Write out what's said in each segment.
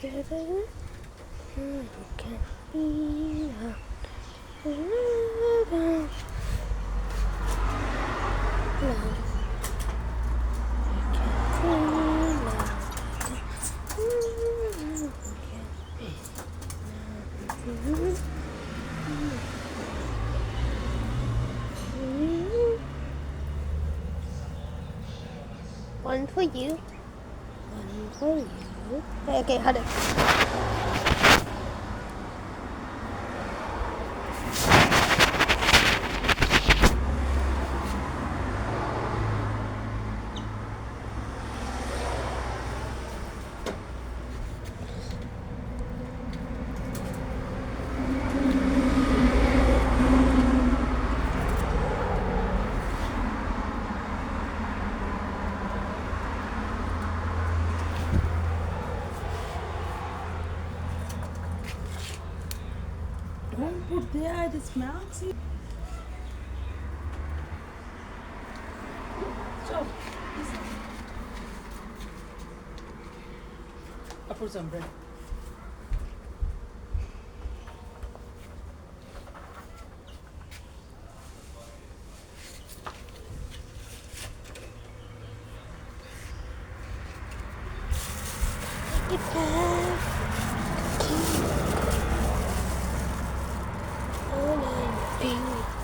can be one for you. One for you. Okay, hold it. Don't put there, it smells. Stop. I'll put some bread.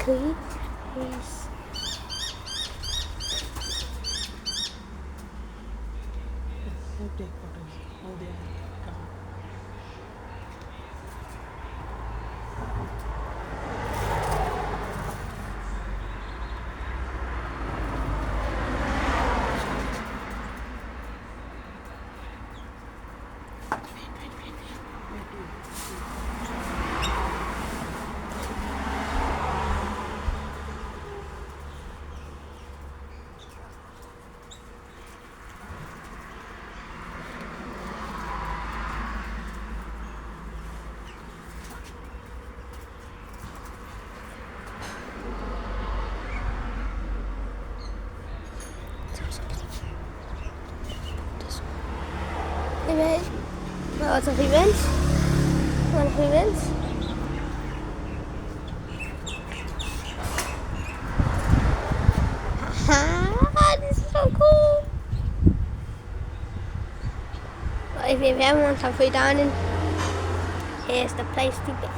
Please. Take photos. Oh, they are coming. Event. Lots of events. One of events. Haha, this is so cool. Well, if you ever want some free dining, here's the place to go.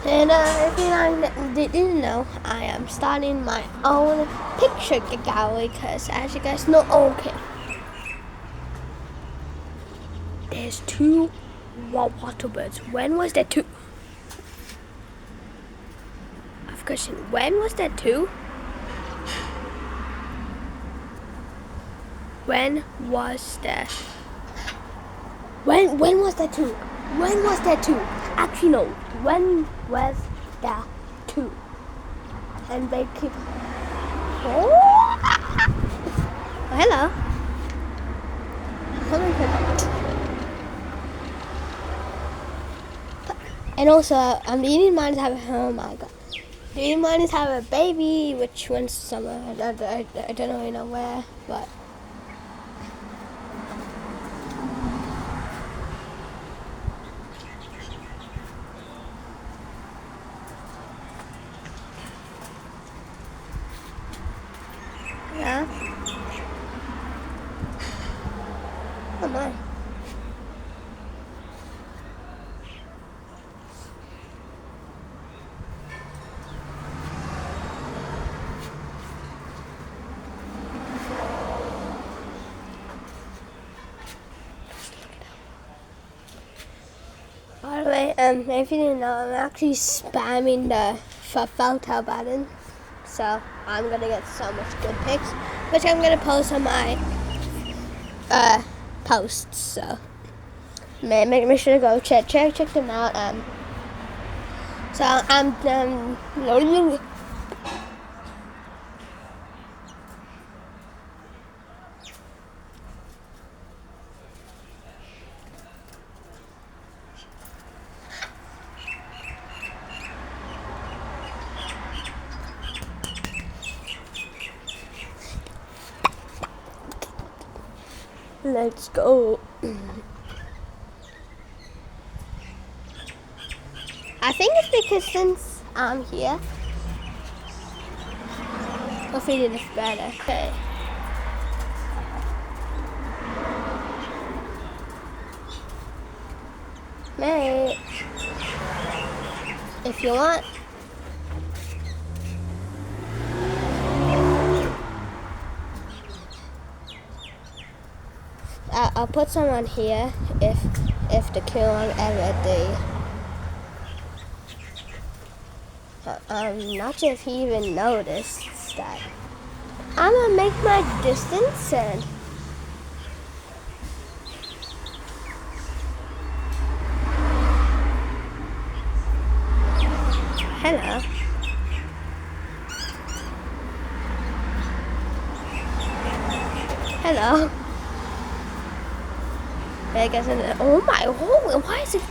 And if you didn't know, I am starting my own picture gallery because, as you guys know, okay, there's 2 water birds. When was there 2? I've question. When was there 2? When was there? When was there 2? When was there 2? Actually, no. When was there 2? And they keep. Oh, hello. And also, the Indian miners have. Oh my god. The Indian miners have a baby, which went somewhere. I don't really know where, but. Yeah. Oh my. By the way, if you didn't know, I'm actually spamming the photo button, so I'm gonna get so much good pics, which I'm gonna post on my posts. So make sure to go check them out. So I'm Let's go. I think it's because since I'm here, hopefully it's better. Okay. Mate, if you want. I'll put someone here if the killing ever do. I'm not sure if he even noticed that. I'm gonna make my distance and hello. Hello. I guess oh my, why is it?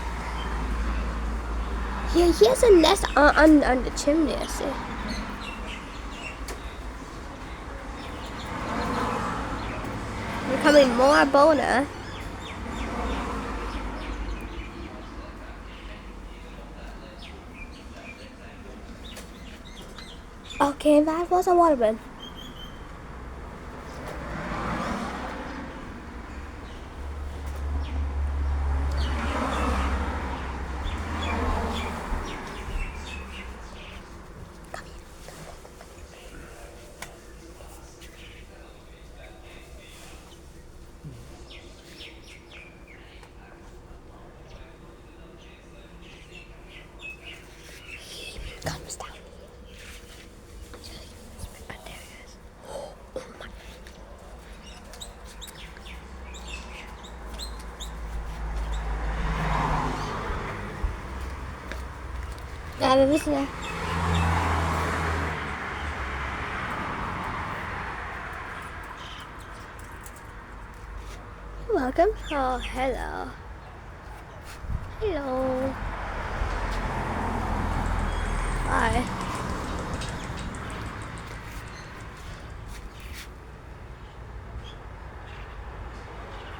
Yeah, he has a nest on the chimney, I see. Becoming more boner. Okay, that was a waterman. Comes down. There he is. Oh my. Ja, wir wissen ja. You're welcome. Oh, hello. Hello. Bye.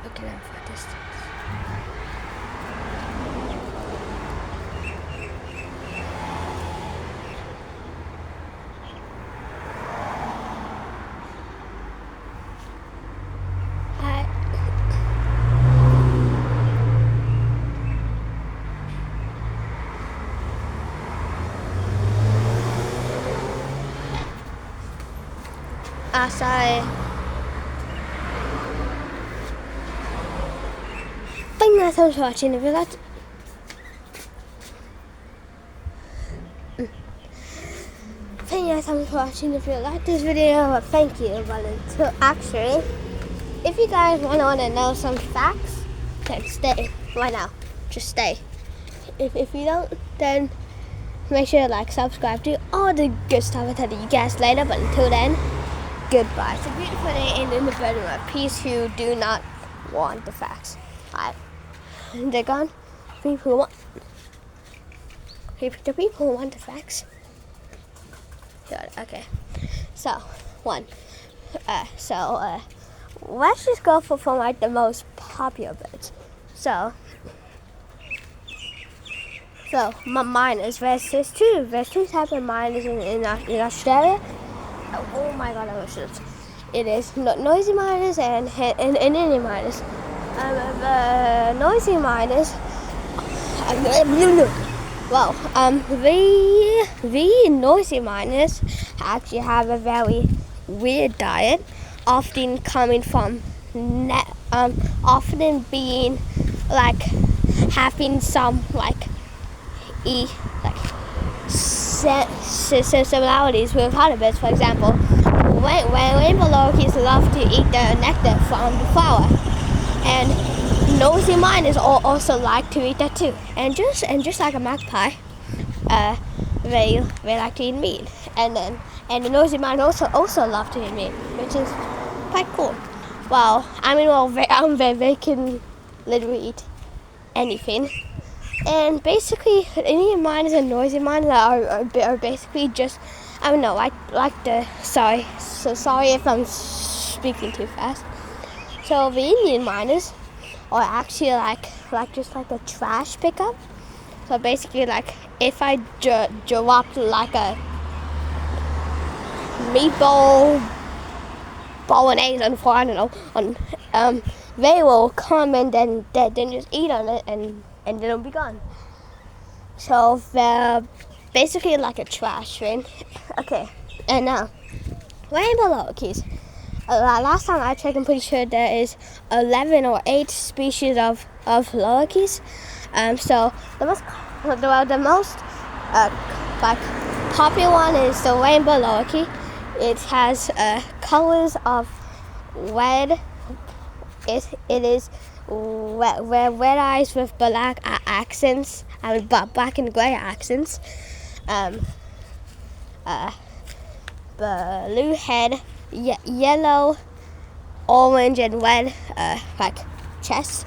Look at him for a distance. Hi. Sorry. Thank you so much for watching. If you liked Thank you so much for watching. If you liked this video, thank you. But until actually, if you guys want to know some facts, then stay right now. Just stay. If you don't, then make sure to like, subscribe, do all the good stuff. I'll tell you guys later. But until then, goodbye. It's a beautiful day in the bedroom. Peace who do not want the facts. Alright. They're gone. The people who want the facts. Okay. So, one. Let's just go for like the most popular bits. So miners. There's two types of miners in Australia. Oh my god, I wish it is noisy miners and Indian miners. The noisy miners. Well, the noisy miners actually have a very weird diet, often coming from often being like having some similarities with honeybees. For example, when rainbow lories love to eat the nectar from the flower, and nosy miners also like to eat that too. And just like a magpie, they like to eat meat, and the nosy miners also love to eat meat, which is quite cool. Well, they can literally eat anything. And basically, Indian miners and noisy miners are basically just, I don't know, sorry if I'm speaking too fast. So the Indian miners are actually like just like a trash pickup. So basically, like if I dropped like a meatball bolognese on fire, I don't know, they will come and then just eat on it and then it'll be gone. So they're basically like a trash bin. Okay, and now rainbow lorikeets. Last time I checked, I'm pretty sure there is 11 or 8 species of lorikeets. So the most like popular one is the rainbow lorikeet. It has colors of red. It is red eyes with black accents. I mean, black and gray accents. Blue head, yellow, orange, and red like chest,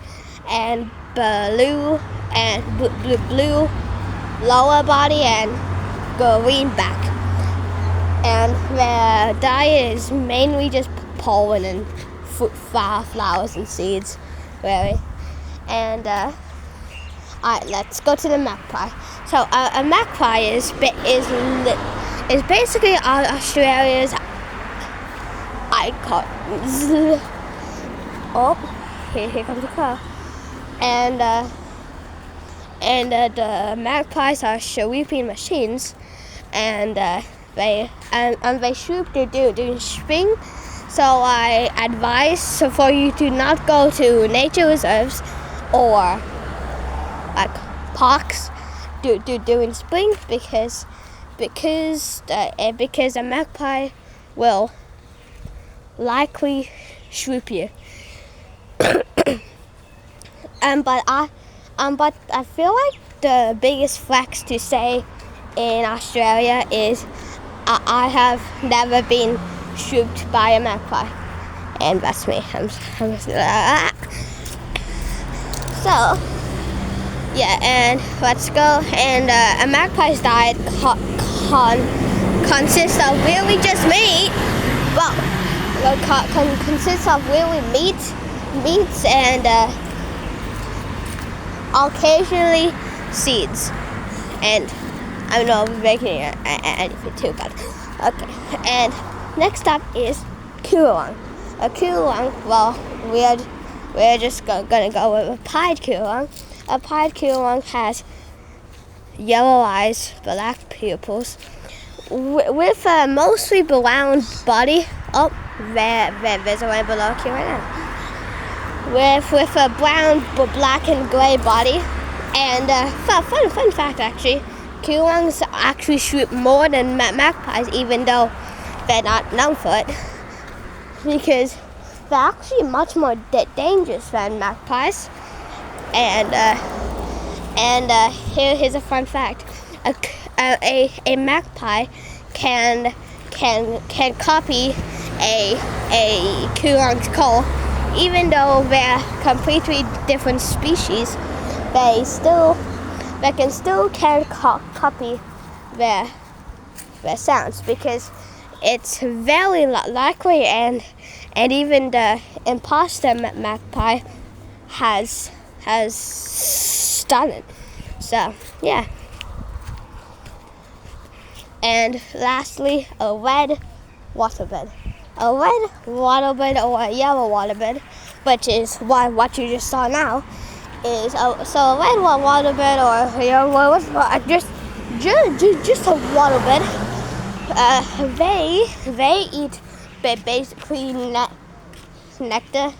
and blue lower body and green back. And their diet is mainly just pollen and flowers and seeds, really. And let's go to the magpie. So a magpie is basically Australia's icon. Oh, here comes the car. And the magpies are sweeping machines, and they swoop during spring. So I advise for you to not go to nature reserves or like parks during spring because a magpie will likely swoop you. But I feel like the biggest flex to say in Australia is I have never been swooped by a magpie, and that's me. So yeah, and let's go. And a magpie's diet consists of really just meat. Well, consists of really meats and occasionally seeds. And I don't know if making anything too bad. Okay, and next up is currawong. A currawong, well, we're just gonna go with a pied currawong. A pied currawong has yellow eyes, black pupils, with a mostly brown body. Oh, there's a rainbow lorikeet right now. With a brown, black, and gray body. And fun fact, actually, currawongs actually shoot more than magpies, even though they're not known for it, because they're actually much more dangerous than magpies. And here's a fun fact: a magpie can copy a currawong's call, even though they're completely different species. They can still copy their sounds, because it's very likely, and even the imposter magpie has done it. So yeah. And lastly, a red waterbed. A red waterbed or a yellow waterbed, which is what you just saw now, is so a red waterbed or a yellow just a waterbed. They eat basically nectar.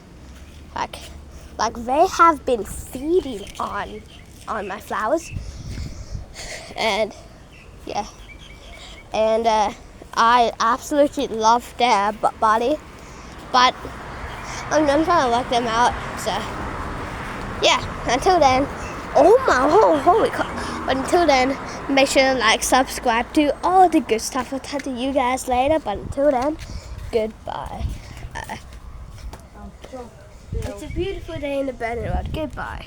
Like they have been feeding on my flowers, and yeah, and I absolutely love their body, but I'm trying to let them out. So yeah, until then, holy crap! But until then, make sure to like, subscribe, do all the good stuff. I'll talk to you guys later. But until then, goodbye. It's a beautiful day in the Benton Road. Goodbye.